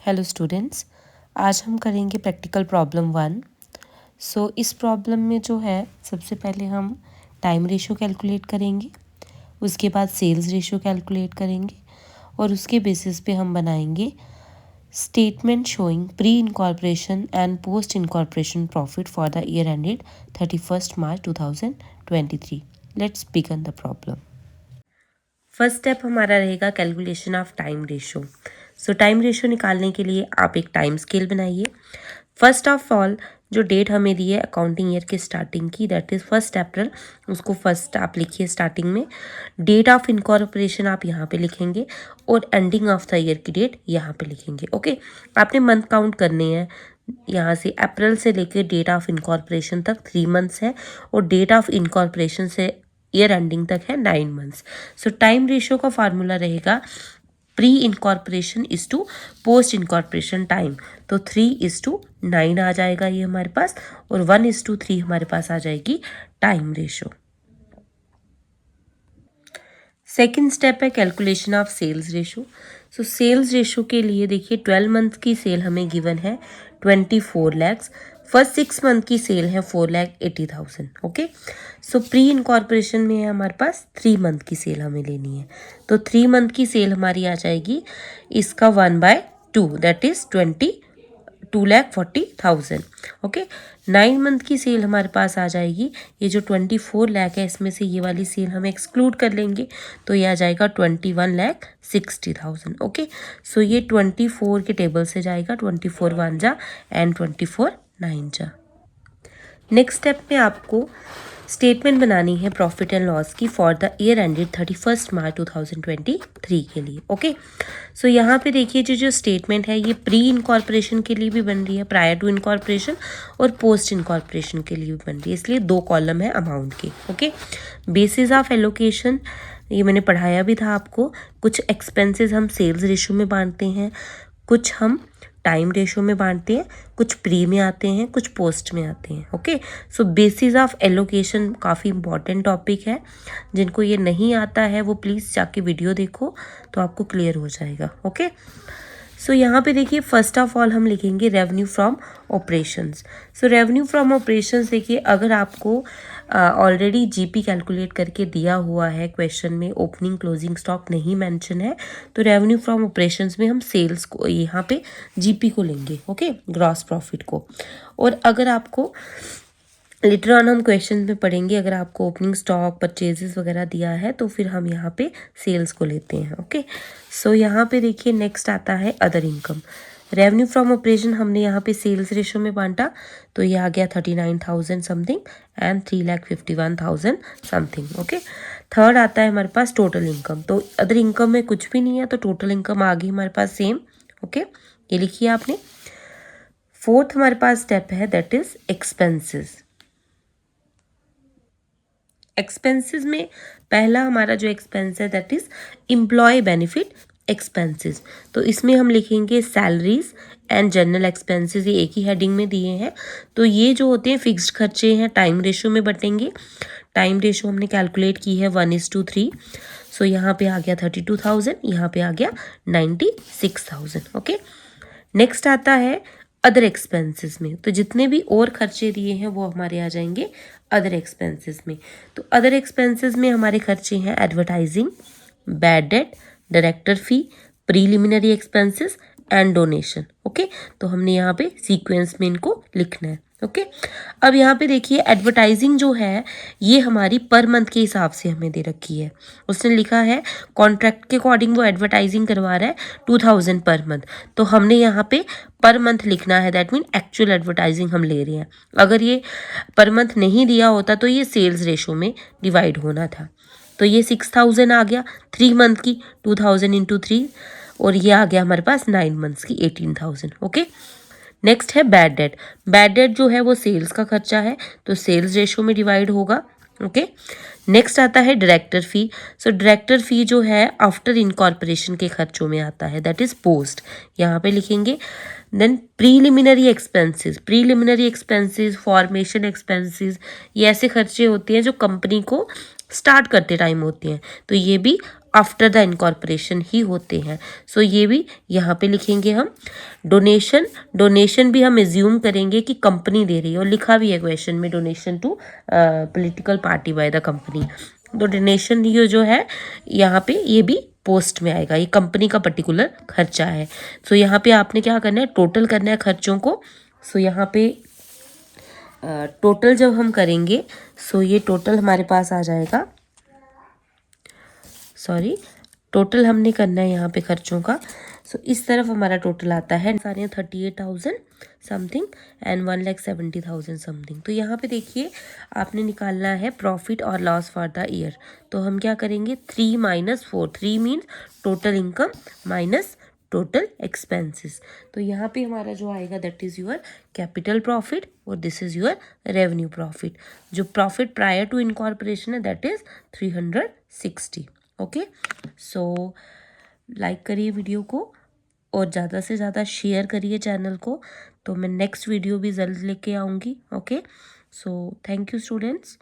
Hello students, आज हम करेंगे प्रैक्टिकल प्रॉब्लम 1। इस प्रॉब्लम में जो है सबसे पहले हम टाइम रेशो कैलकुलेट करेंगे, उसके बाद सेल्स रेशो कैलकुलेट करेंगे और उसके बेसिस पे हम बनाएंगे statement showing pre incorporation and post incorporation profit for the year ended 31 March 2023। Let's begin the problem. First step हमारा रहेगा calculation of time ratio. Time ratio निकालने के लिए आप एक टाइम स्केल बनाइए। फर्स्ट ऑफ ऑल जो डेट हमें दी है अकाउंटिंग ईयर के स्टार्टिंग की, दैट इज़ 1 अप्रैल, उसको फर्स्ट आप लिखिए स्टार्टिंग में। डेट ऑफ इनकॉर्पोरेशन आप यहाँ पे लिखेंगे और एंडिंग ऑफ द ईयर की डेट यहाँ पे लिखेंगे। ओके, आपने मंथ काउंट करने हैं। यहाँ से अप्रैल से लेकर डेट ऑफ इनकॉर्पोरेशन तक 3 मंथ्स है और डेट ऑफ इनकॉर्पोरेशन से ईयर एंडिंग तक है 9 मंथ्स। टाइम रेशियो का फार्मूला रहेगा pre incorporation is to post incorporation time. 3:9 आ जाएगा ये हमारे पास, और 1:3 हमारे पास आ जाएगी टाइम रेशो। सेकेंड स्टेप है calculation of sales ratio. Sales ratio के लिए देखिए 12 मंथ की सेल हमें गिवन है 24 लैक्स, फर्स्ट 6 मंथ की सेल है 4,80,000। ओके, प्री इनकॉर्पोरेशन में है हमारे पास 3 मंथ की सेल हमें लेनी है, 3 मंथ की सेल हमारी आ जाएगी इसका 1/2, दैट इज 2,40,000। ओके, 9 मंथ की सेल हमारे पास आ जाएगी, ये जो 24 लाख है इसमें से ये वाली सेल हम एक्सक्लूड कर लेंगे, तो ये आ जाएगा 21,60,000। ओके, ये 24 के टेबल से जाएगा, 24 1 जा एंड 24 9 जा। नेक्स्ट स्टेप में आपको स्टेटमेंट बनानी है प्रॉफिट एंड लॉस की for the year ended 31 March 2023 के लिए। ओके, यहाँ पे देखिए जो स्टेटमेंट है ये प्री इनकॉर्पोरेशन के लिए भी बन रही है, प्रायर टू इनकॉर्पोरेशन, और पोस्ट इनकॉर्पोरेशन के लिए भी बन रही है, इसलिए 2 कॉलम है अमाउंट के। ओके, बेसिस ऑफ एलोकेशन ये मैंने पढ़ाया भी था आपको। कुछ एक्सपेंसेस हम सेल्स रेशो में बांटते हैं, कुछ हम टाइम रेशो में बांटते हैं, कुछ प्री में आते हैं, कुछ पोस्ट में आते हैं। ओके, बेसिस ऑफ एलोकेशन काफ़ी इंपॉर्टेंट टॉपिक है, जिनको ये नहीं आता है वो प्लीज़ जाके वीडियो देखो तो आपको क्लियर हो जाएगा। ओके, यहाँ पे देखिए फर्स्ट ऑफ ऑल हम लिखेंगे revenue from operations. Revenue from operations देखिए, अगर आपको ऑलरेडी जीपी कैलकुलेट करके दिया हुआ है क्वेश्चन में, ओपनिंग क्लोजिंग स्टॉक नहीं मेंशन है, तो रेवेन्यू फ्रॉम ऑपरेशंस में हम सेल्स को यहाँ पे जीपी को लेंगे। ओके, ग्रॉस प्रॉफिट को। और अगर आपको लेटर ऑन हम क्वेश्चन में पढ़ेंगे, अगर आपको ओपनिंग स्टॉक परचेजेस वगैरह दिया है तो फिर हम यहाँ पे सेल्स को लेते हैं। ओके, यहाँ पे देखिए नेक्स्ट आता है other income. Revenue from operation हमने यहाँ पे सेल्स रेशो में बांटा, तो ये आ गया 39,000 something and 3,51,000 something. Okay, third आता है हमारे पास टोटल इनकम। तो अदर इनकम में कुछ भी नहीं है, तो टोटल इनकम आ गई हमारे पास सेम। ओके, ये लिखिए आपने। फोर्थ हमारे पास स्टेप है दैट इज एक्सपेंसेस। एक्सपेंसेस में पहला हमारा जो एक्सपेंस है that is employee benefit expenses. तो इसमें हम लिखेंगे सैलरीज एंड जनरल एक्सपेंसेस, ये एक ही हेडिंग में दिए हैं। तो ये जो होते हैं फिक्स्ड खर्चे हैं, टाइम रेशो में बटेंगे। टाइम रेशो हमने कैलकुलेट की है 1:3। यहाँ पे आ गया 32,000, यहाँ पे आ गया 96,000। ओके, नेक्स्ट आता है अदर एक्सपेंसेस में। तो जितने भी और खर्चे दिए हैं वो हमारे आ जाएंगे अदर एक्सपेंसेस में। तो अदर एक्सपेंसेस में हमारे खर्चे हैं advertising, bad debt, director fee, preliminary expenses and donation. Okay, तो हमने यहाँ पे सीक्वेंस में इनको लिखना है। ओके, अब यहाँ पे देखिए एडवर्टाइजिंग जो है ये हमारी पर मंथ के हिसाब से हमें दे रखी है। उसने लिखा है कॉन्ट्रैक्ट के अकॉर्डिंग वो एडवर्टाइजिंग करवा रहा है 2,000 पर मंथ, तो हमने यहाँ पे पर मंथ लिखना है, दैट मीन एक्चुअल एडवर्टाइजिंग हम ले रहे हैं। अगर ये पर मंथ नहीं दिया होता तो ये सेल्स रेशो में डिवाइड होना था। तो ये 6,000 आ गया 3 मंथ की, 2,000 इंटू 3, और ये आ गया हमारे पास 9 मंथ्स की 18,000। ओके, नेक्स्ट है बैड डेट। बैड डेट जो है वो सेल्स का खर्चा है, तो सेल्स रेशो में डिवाइड होगा। ओके, नेक्स्ट आता है डायरेक्टर फी। डायरेक्टर फी जो है आफ्टर इनकॉर्पोरेशन के खर्चों में आता है, दैट इज पोस्ट, यहाँ पे लिखेंगे। Then preliminary expenses, preliminary expenses, formation expenses, ये ऐसे खर्चे होते हैं जो कंपनी को स्टार्ट करते टाइम होते हैं, तो ये भी आफ्टर द इनकॉर्पोरेशन ही होते हैं। सो ये भी यहाँ पे लिखेंगे हम। डोनेशन भी हम एज्यूम करेंगे कि कंपनी दे रही है, और लिखा भी है क्वेश्चन में, donation to political party by the company. तो डोनेशन ये जो है यहाँ पे ये भी पोस्ट में आएगा, ये कंपनी का पर्टिकुलर खर्चा है। सो यहाँ पे आपने क्या करना है, टोटल करना है खर्चों को। सो यहाँ पे टोटल जब हम करेंगे, सो ये टोटल हमारे पास आ जाएगा, सॉरी, टोटल हमने करना है यहाँ पे खर्चों का। सो इस तरफ हमारा टोटल आता है सारे 38,000 समथिंग एंड 1,70,000 समथिंग। तो यहाँ पे देखिए आपने निकालना है प्रॉफिट और लॉस फॉर द ईयर। तो हम क्या करेंगे, 3 - 4, 3 means total income minus total expenses. तो यहाँ पे हमारा जो आएगा that is your capital profit और this is your revenue profit. जो प्रॉफिट प्रायर टू इनकॉर्पोरेशन है that is 360। Okay, so like करिए वीडियो को और ज़्यादा से ज़्यादा शेयर करिए चैनल को। तो मैं नेक्स्ट वीडियो भी जल्द लेके आऊँगी। Okay, so thank you students.